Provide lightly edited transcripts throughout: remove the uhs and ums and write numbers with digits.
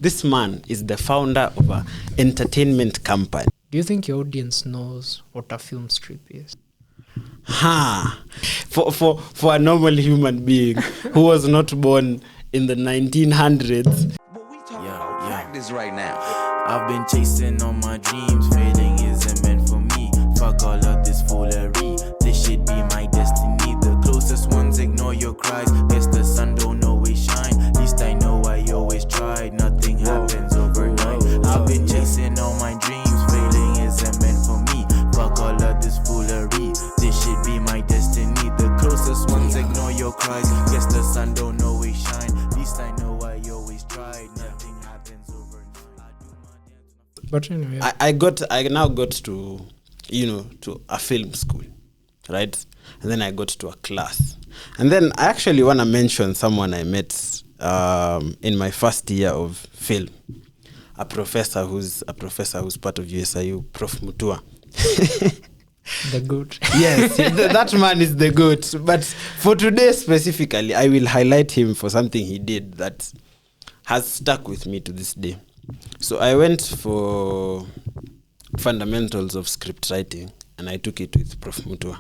This man is the founder of an entertainment company. Do you think your audience knows what a film strip is? For a normal human being who was not born in the 1900s. But we talking about practice right now. I've been chasing all my dreams. Failing isn't meant for me. Fuck all of this foolery. This should be my destiny. The closest ones ignore your cries. Guess the sun don't always shine. Least I know I always tried. Nothing happens overnight. I've been chasing all my dreams. Failing isn't meant for me. Fuck all of this foolery. This should be my destiny. The closest ones ignore your cries. Guess the sun don't always shine. Least I know I always tried. Nothing happens overnight. But anyway, I now got to, to a film school, right? And then I got to a class. And then I actually want to mention someone I met in my first year of film. A professor who's part of USIU, Prof. Mutua. the good. Yes, that man is the goat. But for today specifically, I will highlight him for something he did that has stuck with me to this day. So I went for fundamentals of script writing, and I took it with Prof. Mutua.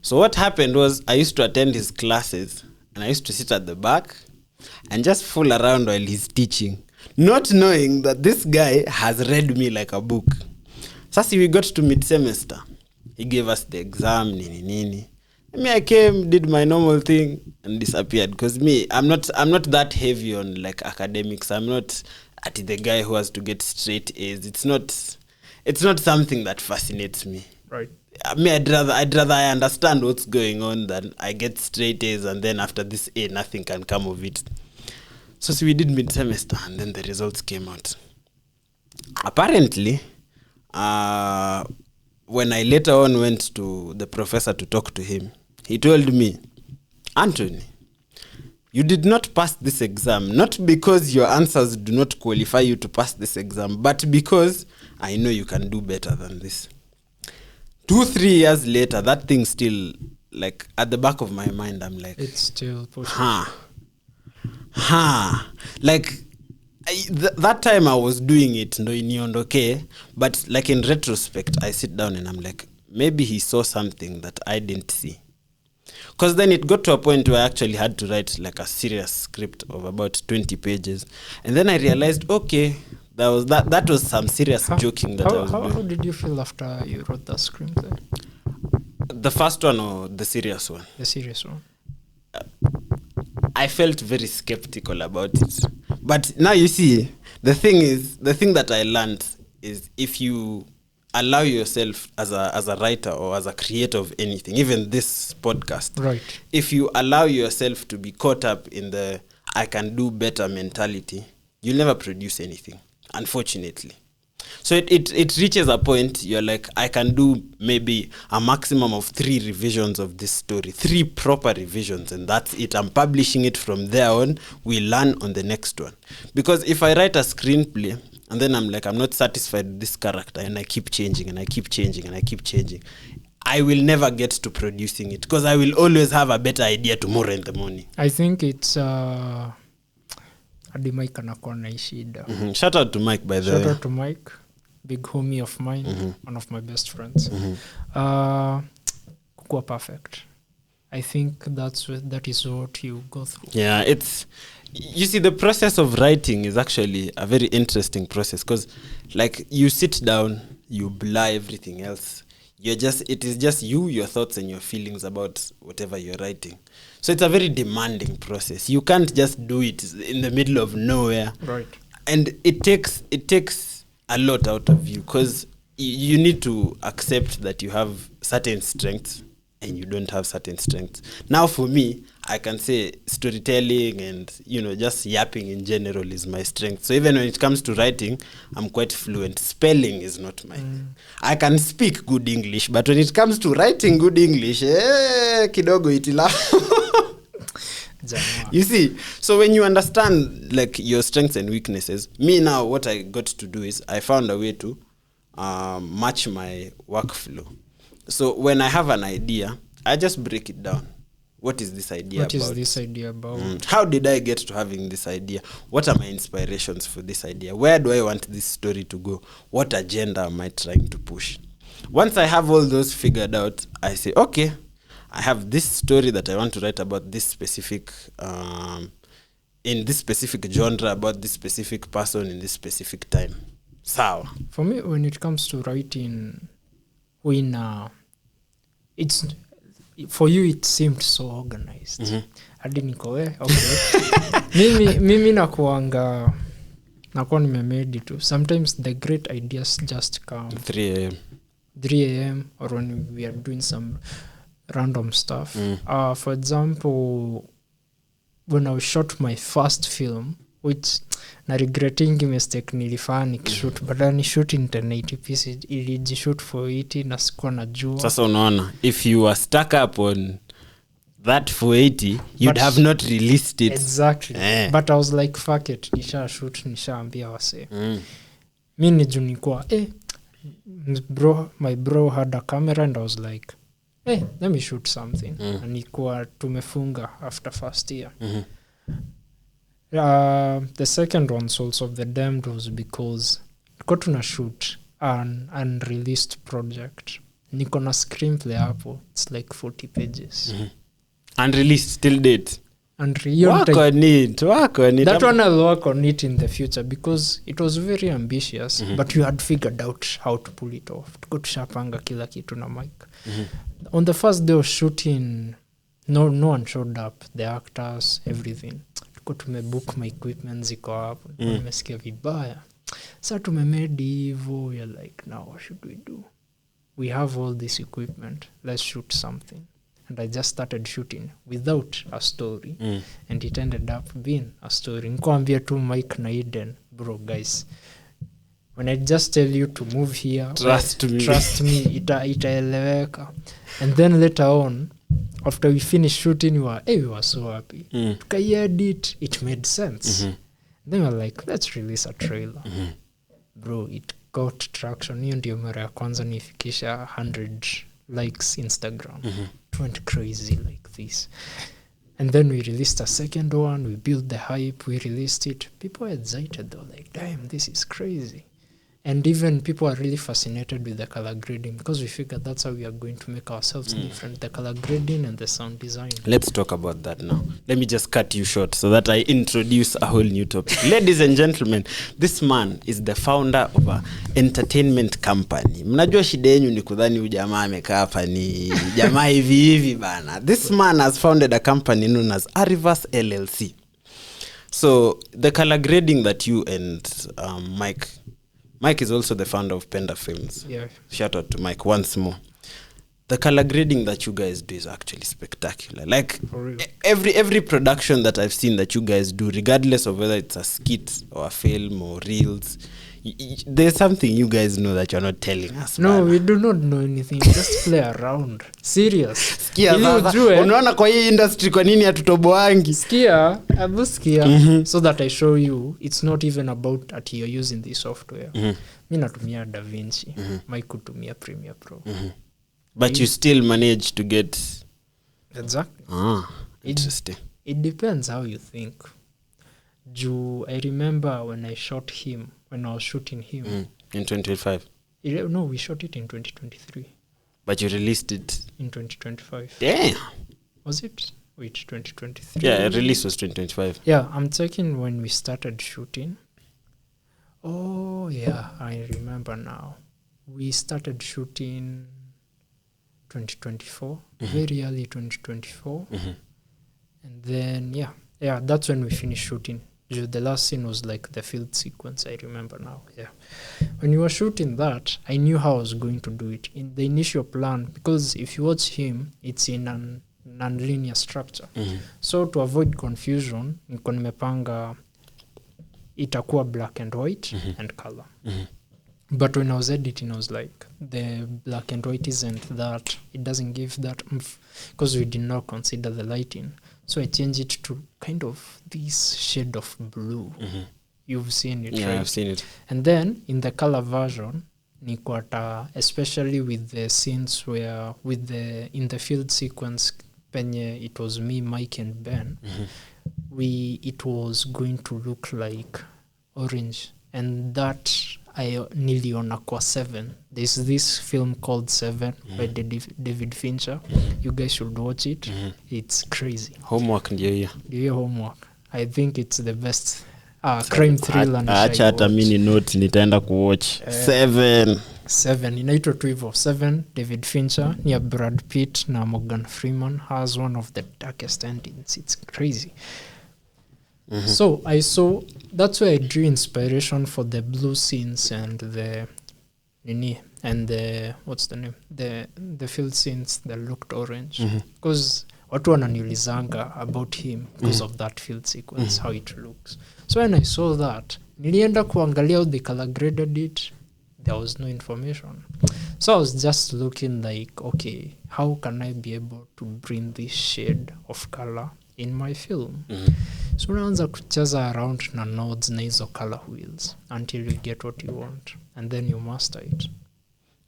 So what happened was I used to attend his classes, and I used to sit at the back and just fool around while he's teaching, not knowing that this guy has read me like a book. Sasa we got to mid-semester. He gave us the exam, nini. I came, did my normal thing, and disappeared. Because I'm not that heavy on like academics. I'm not the guy who has to get straight A's. It's not something that fascinates me. Right. I'd rather I understand what's going on than I get straight A's and then after this A nothing can come of it. So we did mid-semester and then the results came out. Apparently, when I later on went to the professor to talk to him, he told me, Anthony, you did not pass this exam, not because your answers do not qualify you to pass this exam, but because I know you can do better than this. 2-3 years later, that thing still, like, at the back of my mind, I'm like... It's still pushing. Like, that time I was doing it, okay, but like in retrospect, I sit down and I'm like, maybe he saw something that I didn't see. Because then it got to a point where I actually had to write like a serious script of about 20 pages. And then I realized, okay, that was some serious joking that I was doing. How did you feel after you wrote that screenplay? The first one or the serious one? The serious one. I felt very skeptical about it. But now you see, the thing that I learned is if you allow yourself as a writer or as a creator of anything, even this podcast, right? If you allow yourself to be caught up in the I can do better mentality, you'll never produce anything, unfortunately. So it reaches a point you're like, I can do maybe a maximum of 3 revisions of this story, 3 proper revisions, and that's it. I'm publishing it from there on. We learn on the next one. Because if I write a screenplay and then I'm like, I'm not satisfied with this character and I keep changing and I keep changing and I keep changing, I will never get to producing it because I will always have a better idea tomorrow in the morning. I think it's Adi Mike anakuwa na shida. Shout out to Mike, by the way. Shout out to Mike, big homie of mine, one of my best friends. Kukuwa perfect. I think that is what you go through. Yeah, you see, the process of writing is actually a very interesting process because, like, you sit down, you blur everything else. It is just you, your thoughts, and your feelings about whatever you're writing. So it's a very demanding process. You can't just do it in the middle of nowhere. Right. And it takes a lot out of you because you need to accept that you have certain strengths and you don't have certain strengths. Now for me, I can say storytelling and, just yapping in general is my strength. So even when it comes to writing, I'm quite fluent. Spelling is not mine. I can speak good English, but when it comes to writing good English, kidogo itila. You see, so when you understand like your strengths and weaknesses, me now, what I got to do is I found a way to match my workflow. So when I have an idea, I just break it down. What is this idea What about? is this idea about? How did I get to having this idea? What are my inspirations for this idea? Where do I want this story to go? What agenda am I trying to push? Once I have all those figured out, I say, okay, I have this story that I want to write about this specific, in this specific genre, about this specific person in this specific time. Sawa. For me, when it comes to writing, it's for you it seemed so organized. Hadi niko okay. mimi nakuwa nimemedi tu. Sometimes the great ideas just come 3 a.m. or when we are doing some random stuff. For example, when I shot my first film, which na regretting mistake nilifanya nikishoot, but I shoot in 1080p, ilijishoot for 80 na sikuwa najua. Sasa unaona, if you were stuck up on that 480, you'd have not released it. Exactly. But I was like, fuck it, nisha shoot, nishaambia wase. Mimi nijunikuwa, my bro had a camera and I was like, let me shoot something. And nikuwa tumefunga after first year. The second one, Souls of the Damned, was because got to shoot an unreleased project. Niko na screenplay hapo. It's like 40 pages. Unreleased, still date. Work on it. That one I'll work on it in the future because it was very ambitious, but you had figured out how to pull it off. Tuko tushapanga kila kitu na mic. On the first day of shooting, no one showed up. The actors, everything. Tumebook my equipment ziko hapo. Nimesikia vibaya. Sasa tumemedi hivyo, we are like, now what should we do? We have all this equipment. Let's shoot something. And I just started shooting without a story. And it ended up being a story. Nikuambia tu Mike na Eden, bro, guys. When I just tell you to move here, trust me, itaeleweka. And then later on, after we finished shooting, we were so happy. Tukai-edit, it made sense. Then we were like, let's release a trailer. Bro, it got traction. Hiyo ndio mara ya kwanza nifikisha 100 likes Instagram. It went crazy like this. And then we released a second one. We built the hype. We released it. People were excited. They were like, damn, this is crazy. And even people are really fascinated with the color grading because we figured that's how we are going to make ourselves different. The color grading and the sound design. Let's talk about that now. Let me just cut you short so that I introduce a whole new topic. Ladies and gentlemen, this man is the founder of an entertainment company. Mnajua shida yenu ni kudhani huyu jamaa amekaa hapa ni jamaa hivi bana. This man has founded a company known as Arivas LLC. So the color grading that you and Mike is also the founder of Penda Films. Yeah. Shout out to Mike once more. The color grading that you guys do is actually spectacular. Like every production that I've seen that you guys do, regardless of whether it's a skit or a film or reels, there's something you guys know that you're not telling us. No, we do not know anything. Just play around. Serious. Skia sasa. Unaona kwa hii industry kwa nini hatutoboangi? Skia. So that I show you, it's not even about that you're using this software. Mimi natumia DaVinci. Mike kutumia Premiere Pro. But you still manage to get... Exactly. Interesting. It depends how you think. I remember when I was shooting him. In 2025? No, we shot it in 2023. But you released it? In 2025. Damn. Was it? Wait, 2023? Yeah, release was 2025. Yeah, I'm checking when we started shooting. Oh, yeah, I remember now. We started shooting 2024, very early 2024. And then, yeah, that's when we finished shooting. The last scene was like the field sequence, I remember now. Yeah. When we were shooting that, I knew how I was going to do it. In the initial plan, because if you watch him, it's in an non-linear structure. So to avoid confusion, niko nimepanga itakuwa black and white and color. But when I was editing, I was like, the black and white isn't that. It doesn't give that because we did not consider the lighting. So I changed it to kind of this shade of blue. You've seen it, right? Yeah, I've seen it. And then in the color version, especially with the scenes where in the field sequence penye it was me, Mike and Ben, it was going to look like orange, and that niliona kwa 7. There's this film called 7 by David Fincher. You guys should watch it. It's crazy. Homework ndio hiyo. Ndio homework. I think it's the best crime thriller. Acha hata mini note nitaenda kuwatch 7 inaitwa tu hivyo 7. David Fincher ni Brad Pitt na Morgan Freeman, has one of the darkest endings. It's crazy. So that's where I drew inspiration for the blue scenes and the what's the name, the field scenes that looked orange, because watu wananiulizanga about him because of that field sequence, how it looks. So when I saw that, nilienda kuangalia how they color graded it. There was no information. So I was just looking like, okay, how can I be able to bring this shade of color in my film? So unaanza kucheza around na nodes na hizo color wheels until you get what you want, and then you master it.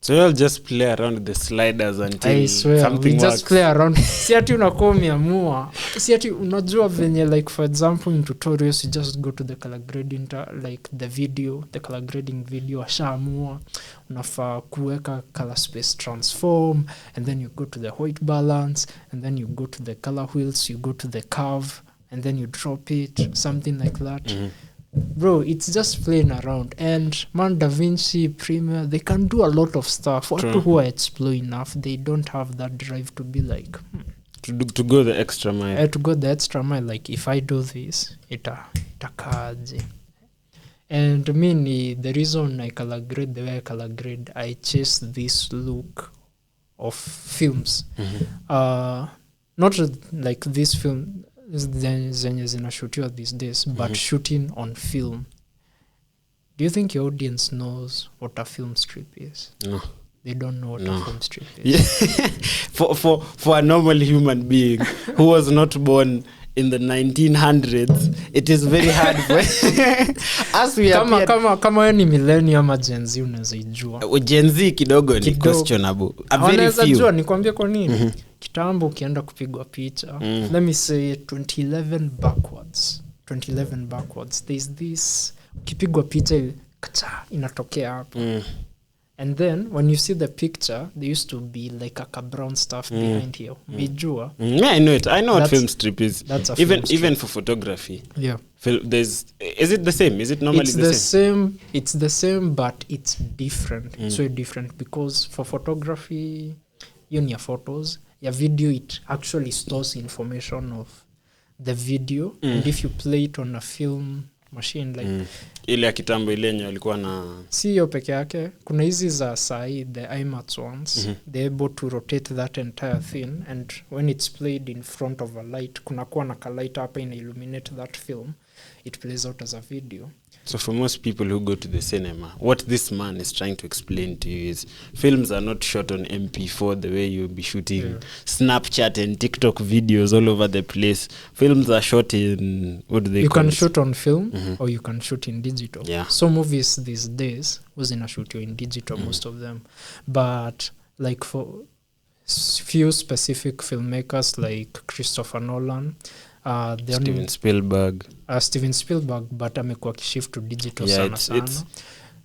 So you'll just play around with the sliders until I swear, something we works. just play around. Si ati unakuwa umeamua. Si ati unajua venye, like for example in tutorials you just go to the color grading, like the color grading video ashaamua unafaa kuweka color space transform, and then you go to the white balance, and then you go to the color wheels, you go to the curve, and then you drop it, something like that. Bro, it's just playing around. And man, DaVinci, Premiere, they can do a lot of stuff. Watu who are explore enough, they don't have that drive to be like to go the extra mile. To go the extra mile, like if I do this, itakaje. And me, the reason I color grade the way I color grade, I chase this look of films. Not like this film zenye zinashootiwa these days, but shooting on film. Do you think your audience knows what a film strip is? No. They don't know what a film strip is. Yeah. For a normal human being who was not born in the 1900s, it is very hard for as we kama wewe ni millennium ama Gen Z unaweza ijua. Gen Z kidogo ni questionable. A very few. Unaweza nikwambie kwa nini? Kitambo ukienda kupigwa picha, let me say 2011 backwards, there's this, ukipigwa picha inatokea hapo. And then when you see the picture, there used to be like a brown stuff behind here. Bijua. Yeah, I know it. I know what film strip is. That's a even for photography. Yeah. Is it the same? Is it normally the same? It's the same, but it's different. It's very different because for photography, you need photos. Your video, it actually stores information of the video, and if you play it on a film machine like ile ya kitambo ile yenye walikuwa na sio peke yake, kuna hizi za sai, the IMAX ones, they're able to rotate that entire thing, and when it's played in front of a light, kuna kuwa na light hapa ina illuminate that film, it plays out as a video. So for most people who go to the cinema, what this man is trying to explain to you is films are not shot on MP4 the way you'll be shooting Snapchat and TikTok videos all over the place. Films are shot in, what do they call it? You can shoot on film or you can shoot in digital. Yeah. So movies these days was in a shoot in digital, most of them. But like for few specific filmmakers like Christopher Nolan, Steven Spielberg, but amekuwa kishift to digital sana.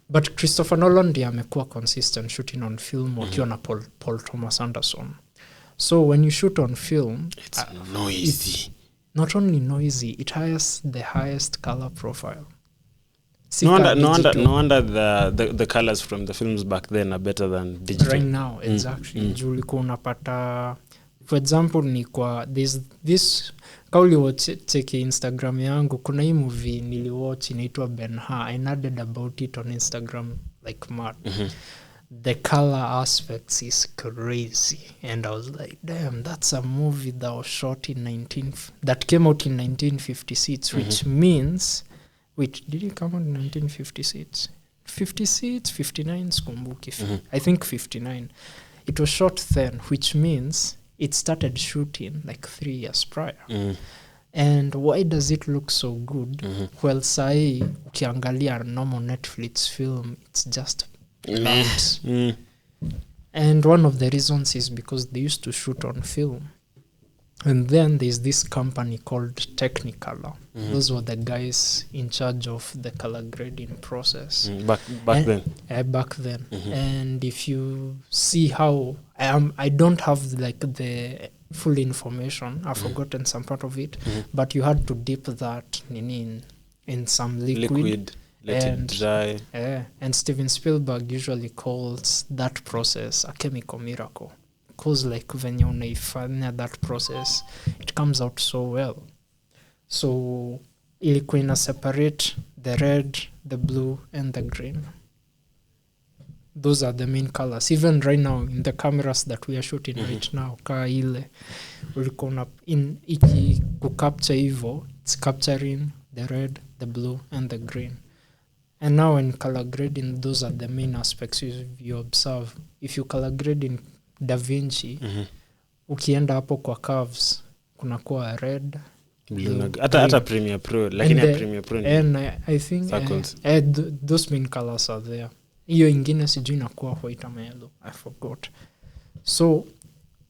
But Christopher Nolan ndiye amekuwa consistent shooting on film wakiwa na Paul Thomas Anderson. So when you shoot on film, it's noisy. It's not only noisy, it has the highest color profile. No wonder the colors from the films back then are better than digital. Right now, exactly. Juliko unapata, for example, ni kwa this kauli watcheki Instagram yangu, kuna hii movie niliwatch inaitwa Ben-Hur. I nerded about it on Instagram like mad. The color aspects is crazy, and I was like, damn, that's a movie that was shot that came out in 1956, which means, wait, did it come out in 1956? 56, 59, skumbuki. I think 59. It was shot then, which means it started shooting like 3 years prior. And why does it look so good? Well, sai ukiangalia normal Netflix film, it's just bad. And one of the reasons is because they used to shoot on film. And then there's this company called Technicolor. Those were the guys in charge of the color grading process. Back then. Back then. And if you see how I don't have like the full information. I've forgotten some part of it. But you had to dip that in some liquid. Let it dry. And Steven Spielberg usually calls that process a chemical miracle. Because like when you unaifanya that process, it comes out so well. So ilikuwa ina separate the red, the blue, and the green. Those are the main colors. Even right now in the cameras that we are shooting right now, kaa ile ulikuwa in iki kucapture hivyo, it's capturing the red, the blue, and the green. And now in color grading, those are the main aspects you observe. If you color grade in Da Vinci, ukienda hapo kwa curves, kunakuwa red, blue, hata Premiere Pro, lakini ya Premiere Pro ni and I think those main colors are there. Hiyo ingine sijui inakuwa white ama yellow, I forgot. So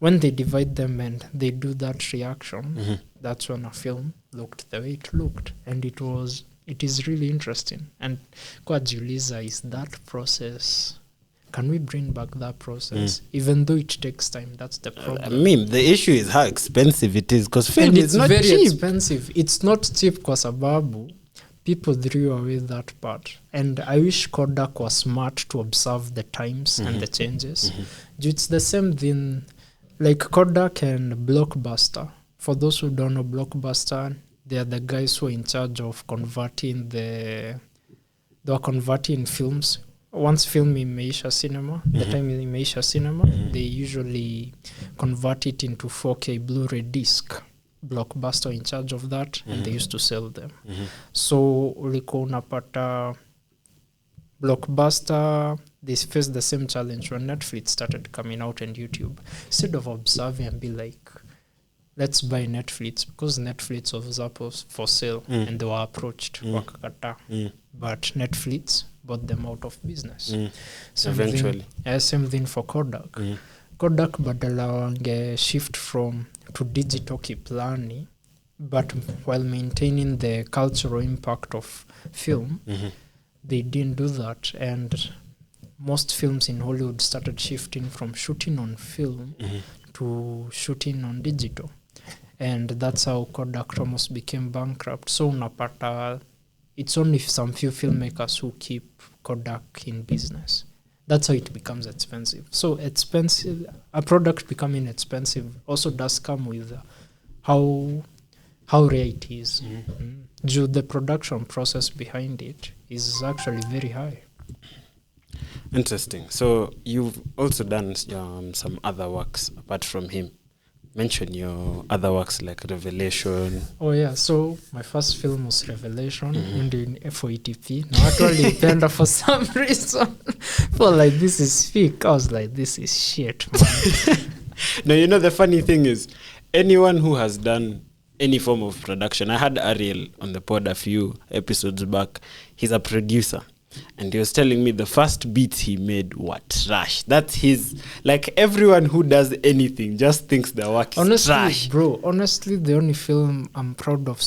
when they divide them and they do that reaction, that's when a film looked the way it looked. And it is really interesting. And kwa jiuliza, is that process, can we bring back that process? Even though it takes time, that's the problem. I mean, the issue is how expensive it is, because film is not very cheap. Expensive. It's not cheap kwa sababu people threw away that part. And I wish Kodak was smart to observe the times and the changes. It's the same thing like Kodak and Blockbuster. For those who don't know Blockbuster, they are the guys who are in charge of converting they were converting films. Once film imeisha cinema, the time imeisha cinema, they usually convert it into 4K Blu-ray disc. Blockbuster in charge of that, and they used to sell them. So ulikuwa unapata Blockbuster, they faced the same challenge when Netflix started coming out and YouTube. Instead of observing and be like, let's buy Netflix, because Netflix was up for sale and they were approached wakakata. But Netflix bought them out of business. Eventually. Same thing for Kodak. Kodak badala wange shift to digital kiplani, but while maintaining the cultural impact of film, they didn't do that. And most films in Hollywood started shifting from shooting on film to shooting on digital. And that's how Kodak almost became bankrupt. So unapata, it's only some few filmmakers who keep Kodak in business. That's how it becomes expensive. So expensive, a product becoming expensive also does come with how rare it is. The production process behind it is actually very high. Interesting. So you've also done some other works apart from him. Mention your other works like Revelation. Oh yeah, so my first film was Revelation in FOETP. Now actually penda for some reason. For like, this is fake. I was like, this is shit, man. No, you know the funny thing is, anyone who has done any form of production, I had Ariel on the pod a few episodes back. He's a producer. And he was telling me the first beats he made were trash. That's his, like, everyone who does anything just thinks the work is trash. Bro, honestly, the only film I'm proud of,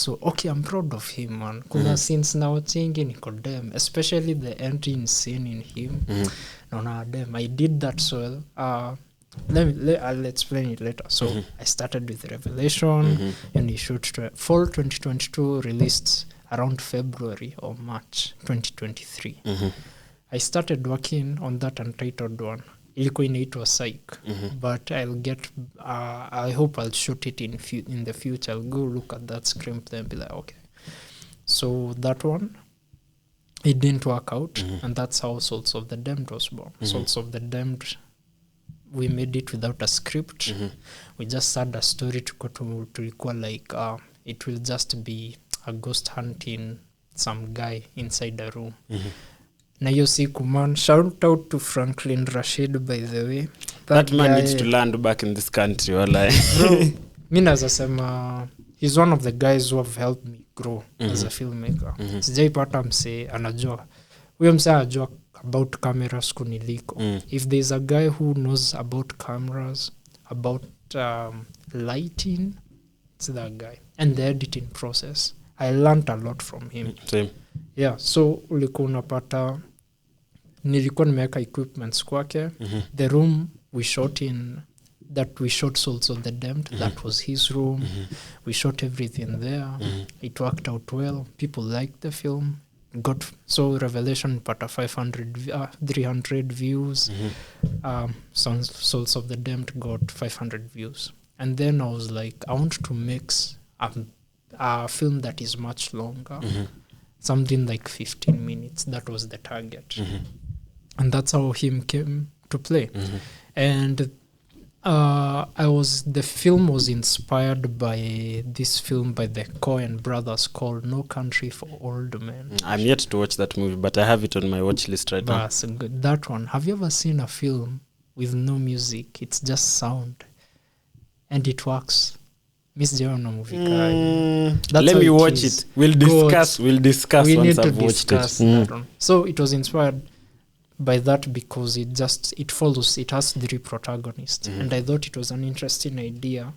I'm proud of him, man. Kuna scenes na watchingi niko dem, especially the entry scene in him. No, dem, I did that so well. I'll explain it later. So I started with Revelation, and he shoot fall 2022, released around February or March 2023. I started working on that untitled one. Ilikuwa inaitwa Psych. But I hope I'll shoot it in the future. I'll go look at that script and be like, okay. So that one, it didn't work out. And that's how Souls of the Damned was born. Souls of the Damned, we made it without a script. We just had a story to tulikuwa like, it will just be a ghost hunting some guy inside a room. Na hiyo siku, man, shout out to Franklin Rashid, by the way. That man needs to land back in this country, walai. Bro, mi naweza sema he's one of the guys who have helped me grow as a filmmaker. Sijaipata mse anajua. Huyo mse anajua about cameras kuniliko. If there's a guy who knows about cameras, about lighting, it's that guy. And the editing process, I learned a lot from him. Same. Yeah, so ulikuwa unapata nilikuwa nimeweka equipments kwake. The room we shot in, that we shot Souls of the Damned, that was his room. We shot everything there. It worked out well. People liked the film. Got so Revelation pata 300 views. Souls of the Damned got 500 views. And then I was like, I want to make a film that is much longer. Something like 15 minutes. That was the target. And that's how him came to play. And the film was inspired by this film by the Coen brothers called No Country for Old Men. I'm yet to watch that movie, but I have it on my watch list right now. That's good. That one. Have you ever seen a film with no music? It's just sound. And it works. Miss Joanna movie. Let me watch it. We'll discuss once I've watched that one. So it was inspired by that because it has 3 protagonists. And I thought it was an interesting idea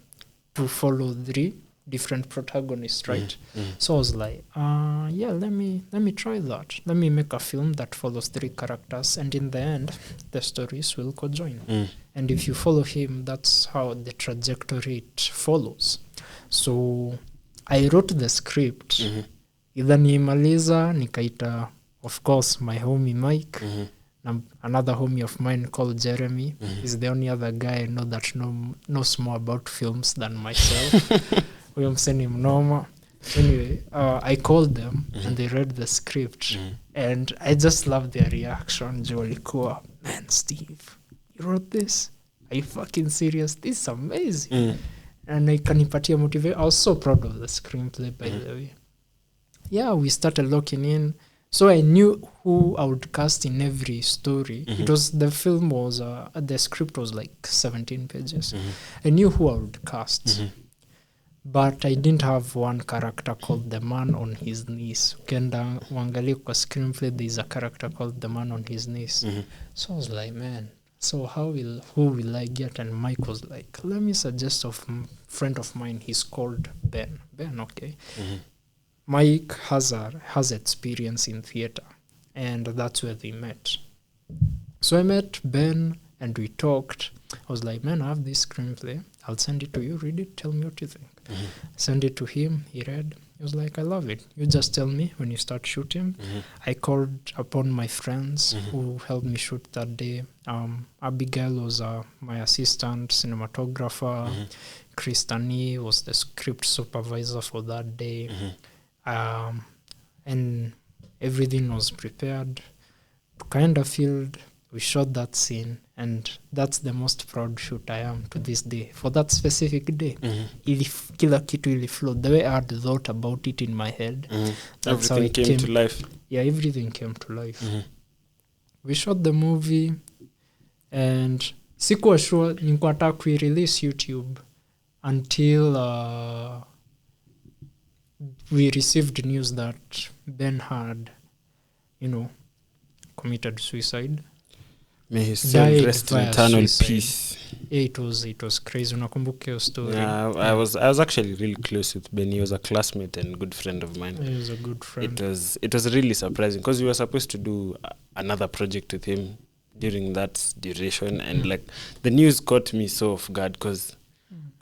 to follow 3 different protagonists, right? So I was like, let me try that. Let me make a film that follows 3 characters, and in the end the stories will conjoin. And if you follow him, that's how the trajectory it follows. So I wrote the script. Either niimaliza nikaita, of course, my homie Mike, another homie of mine called Jeremy. He's the only other guy I know that knows more about films than myself. We am sending him Noma. Anyway, I called them and they read the script, and I just loved their reaction. Walikuwa, man, Steve, you wrote this? Are you fucking serious? This is amazing. And I kanipatia motivate. I was so proud of the screenplay, by the way. Yeah, we started locking in. So I knew who I would cast in every story. The script was like 17 pages. I knew who I would cast. But I didn't have one character called the man on his knees. Ukenda uangalie kwa screenplay, there's a character called the man on his knees. So I was like, man, so who will I get? And Mike was like, let me suggest a friend of mine. He's called Ben. Ben, okay. Mike has experience in theater, and that's where they met. So I met Ben and we talked. I was like, man, I have this screenplay. I'll send it to you. Read it. Tell me what you think. Send it to him. He read. He was like, I love it. You just tell me when you start shooting. I called upon my friends who helped me shoot that day. Abigail was my assistant cinematographer. Kristani was the script supervisor for that day. And everything was prepared. Kind of filmed. We shot that scene, and that's the most proud shoot I am to this day. For that specific day, kila kitu iliflow. The way I had thought about it in my head, that's everything how it came to life. Yeah, everything came to life. We shot the movie, and sikuwa sure nilikuwa nataka kuirelease YouTube until we received news that Ben had, committed suicide. May his soul rest in eternal peace. Yeah, it was crazy. Unakumbuka hiyo story? Yeah, I was actually really close with Ben. He was a classmate and good friend of mine. He was a good friend. It was really surprising because we were supposed to do another project with him during that duration, and like the news caught me so off guard because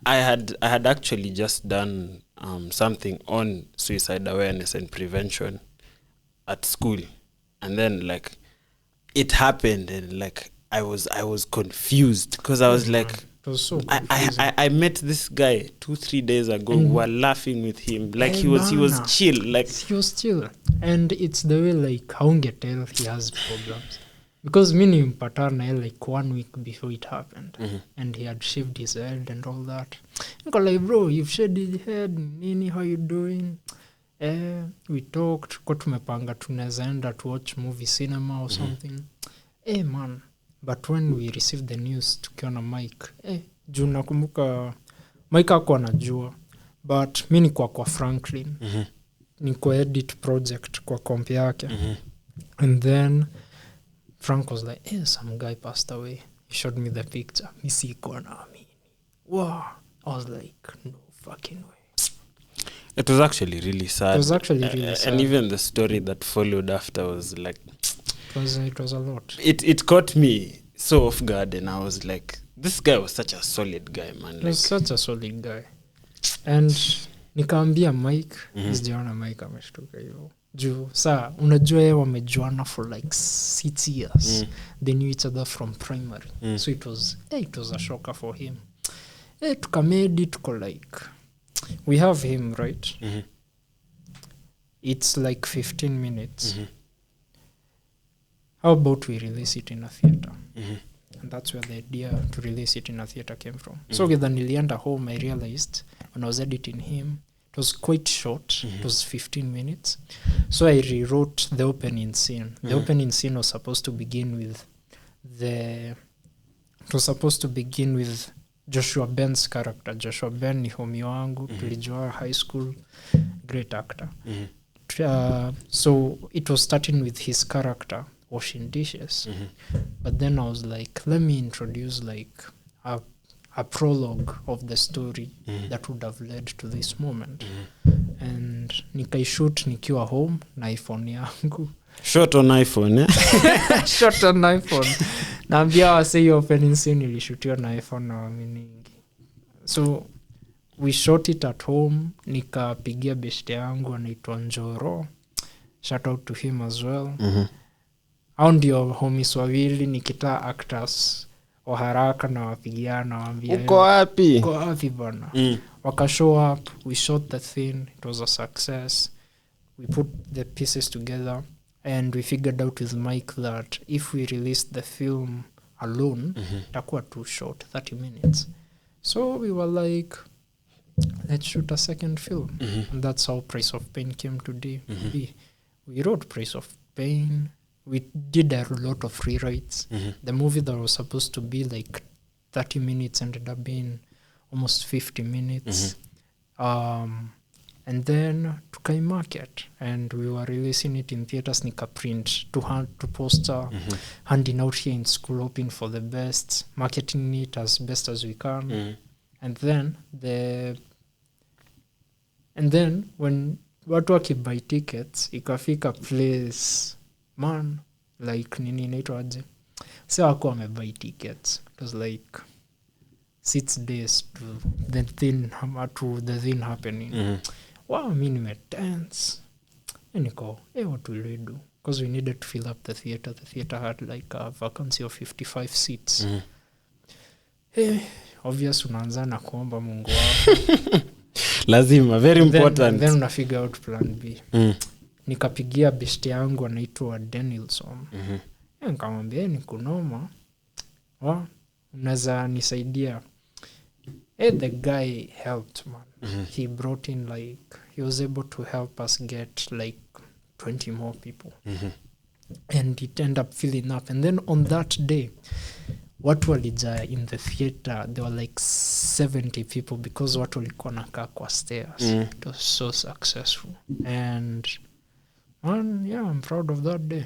I had actually just done something on suicide awareness and prevention at school, and then like it happened, and like I was confused because I was like, it was so confusing. I met this guy 2-3 days ago. We were laughing with him like he was chill, like he was chill, and it's the way like haungetel he has problems because me nimpatana like 1 week before it happened, and he had shaved his head and all that. I go like, bro, you've shaved his head, nini, how you doing? We talked, kwa tumepanga tunaweza enda to watch movie cinema or something. Man, but when we received the news tukiona Mike, juu nakumbuka Mike hakuwa anajua, but mi nikuwa kwa Franklin, nikuwa edit project kwa kompi yake, and then Frank was like, some guy passed away. He showed me the picture. Mi sikuwa naamini. Wow. I was like, no fucking way. It was actually really sad. It was actually really sad. And even the story that followed after was like... It was a lot. It caught me so off guard, and I was like, this guy was such a solid guy, man. He was such a solid guy. And nikaambia Mike, sijaona Mike ameshtuka hivyo. Juu saa unajua yeye wamejuana for like 6 years. They knew each other from primary. So it was a shocker for him. Tukamedi tuko like, we have him, right? It's like 15 minutes. How about we release it in a theater? And that's where the idea to release it in a theater came from. So with the nilienda home, I realized when I was editing him, it was quite short. It was 15 minutes. So I rewrote the opening scene. The opening scene was supposed to begin with Joshua Ben's character. Joshua Ben ni homie wangu, tulijua high school, great actor. So it was starting with his character washing dishes. But then I was like, let me introduce like a prologue of the story that would have led to this moment. And nikaishoot nikiwa home na iPhone yangu. Shot on iPhone, eh? Shot on iPhone. Naambia wase hiyo opening scene ilishootiwa na iPhone na waminingi. So we shot it at home. Nikapigia beshte yangu anaitwa Njoro. Shout out to him as well. Hao ndio homies wawili nikitaa actors wa haraka na wapigiana waambia uko wapi bana. Waka show up, we shot the thing, it was a success. We put the pieces together and we figured out with Mike that if we released the film alone, itakuwa too short, 30 minutes. So we were like, let's shoot a second film. And that's how Price of Pain came to be. We wrote Price of Pain. We did a lot of rewrites. The movie that was supposed to be like 30 minutes ended up being almost 50 minutes. And then tukai market, and we were releasing it in theaters, nika print to poster, handing out here in school, hoping for the best, marketing it as best as we can. And then when watu wakibuy tickets, ikafika place, man, like nini inaitwaje, si wako wamebuy tickets. It was like 6 days to the thing happening. Wow, mi nimetense. Niko, what will we do? Because we needed to fill up the theater. The theater had like a vacancy of 55 seats. Obvious unaanza na kuomba Mungu wako. Lazima, very important. Then una figure out plan B. Nikapigia beshte yangu anaitwa Danielson. Nikamwambia ni kunoma. Unaweza nisaidia. The guy helped, man. He brought in he was able to help us get like 20 more people. And it ended up filling up. And then on that day, watu walija in the theater, there were like 70 people because watu walikuwa nakaa kwa stairs. It was so successful. And man, yeah, I'm proud of that day.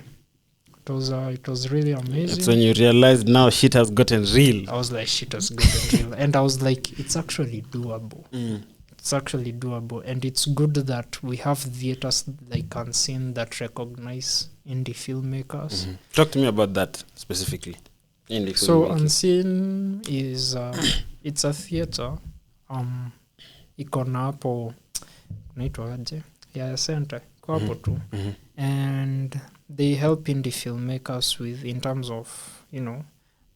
It was really amazing. It's when you realized now shit has gotten real. I was like, shit has gotten real. And I was like, it's actually doable. It's actually doable. And it's good that we have theaters like Unseen that recognize indie filmmakers. Talk to me about that specifically. Indie so filmmaking. Unseen is it's a theater. Iko na hapo naitwa aje? Yeah, center. Kwa hapo tu. And they help indie filmmakers with, in terms of,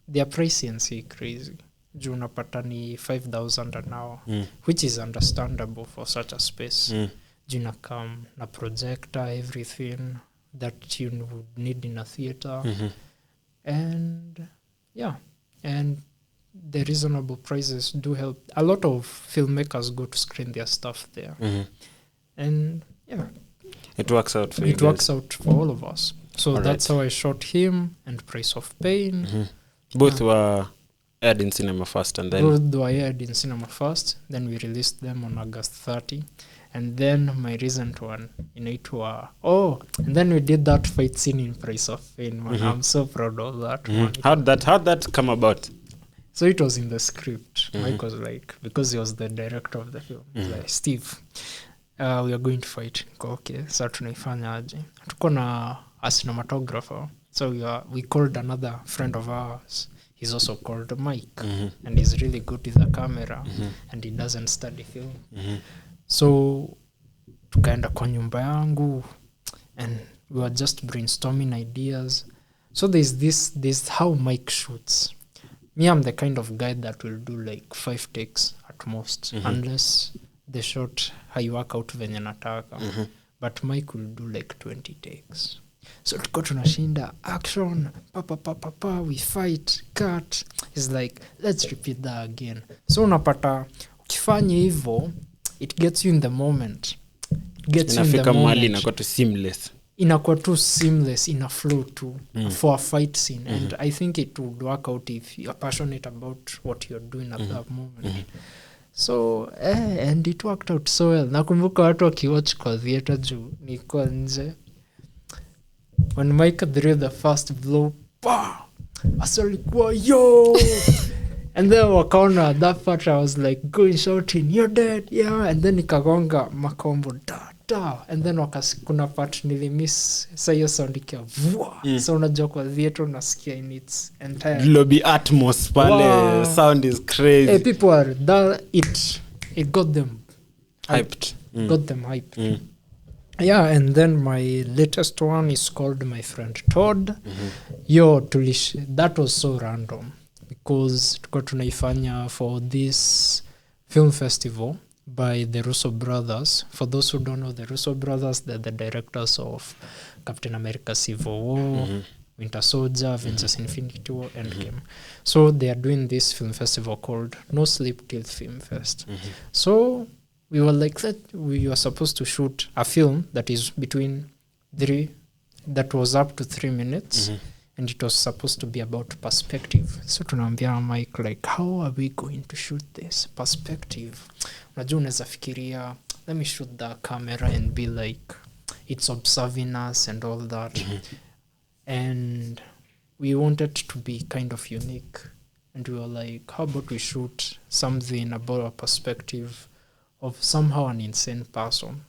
their pricing is crazy. Juu unapata ni 5,000 an hour, which is understandable for such a space. Juu nakam na projector, everything that you would need in a theater. And yeah, and the reasonable prices do help. A lot of filmmakers go to screen their stuff there. And yeah, it works out for you. It works out for all of us. So all that's how I shot him and Price of Pain. Both were aired in cinema first, and then both were aired in cinema first. Then we released them on August 30. And then my recent one, and then we did that fight scene in Price of Pain. Man, I'm so proud of that. How'd that come about? So it was in the script. Mike was like, because he was the director of the film, like, Steve, we are going to fight. Niko, okay, sasa tunaifanya aje? Tuko na a cinematographer, so we called another friend of ours. He's also called Mike, and he's really good with the camera, and he doesn't study film. So tukaenda kwa nyumba yangu, and we were just brainstorming ideas. So there's how Mike shoots. Me, I'm the kind of guy that will do like 5 takes at most, unless the shot haiwork out venye nataka. But Mike will do like 20 takes. So tuko tunashinda action, pa, we fight, cut. It's like, let's repeat that again. So unapata ukifanya hivyo, it gets you in the moment. It gets you in the moment. Inakuwa tu seamless. Inakuwa tu seamless, ina flow too for a fight scene. And I think it would work out if you're passionate about what you're doing at that moment. So and it worked out so well. Nakumbuka watu wakiwatch kwa theater juu nilikuwa nje. When Mike threw the first blow, asalikuwa yo. And then wakaona that part, I was like going shouting, you're dead, yeah. And then nikagonga makombo da. And then kuna part nilimiss, sa hiyo sound ikia vua. So unajua kwa theater unasikia in its entire lobby atmos pale. Sound is crazy. People are that it got them hyped. Got them hyped. Yeah, and then my latest one is called My Friend Todd. That was so random because tuko tunaifanya for this film festival by the Russo brothers. For those who don't know the Russo brothers, they're the directors of Captain America Civil War, Winter Soldier, Avengers Infinity War, Endgame. So they are doing this film festival called No Sleep Till Film Fest. So we were like that. We were supposed to shoot a film that is that was up to 3 minutes, and it was supposed to be about perspective. So tunaambia Mike, like, how are we going to shoot this perspective? Unajua unaweza fikiria, let me shoot the camera and be like, it's observing us and all that. And we wanted to be kind of unique, and we were like, how about we shoot something about a perspective of somehow an insane person,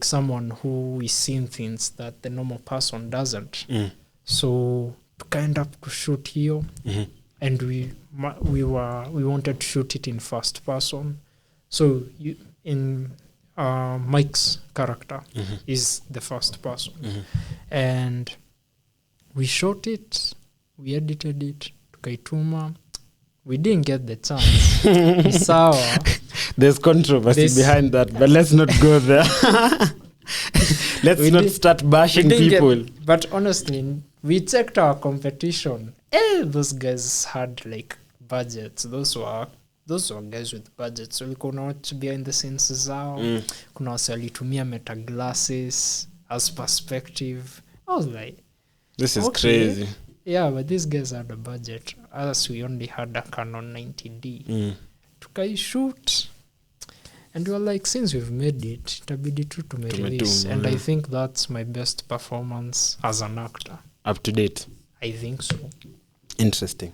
someone who is seeing things that the normal person doesn't. So to kind of to shoot here, and we wanted to shoot it in first person. So Mike's character is the first person, and we shot it, we edited it, tukaituma. We didn't get the chance. Sawa. There's controversy behind that, but let's not go there. Let's not start bashing people. But honestly, we checked our competition. Those guys had like budgets. Those were guys with budgets. So walikuwa watch behind the scenes zao. Kuna wase walitumia meta glasses as perspective. I was like, this is crazy. Yeah, but these guys had a budget. Us, we only had a Canon 90D. Tukai shoot. And we were like, since we've made it, itabidi tu tumerelease. And I think that's my best performance as an actor. Up to date. I think so. Interesting.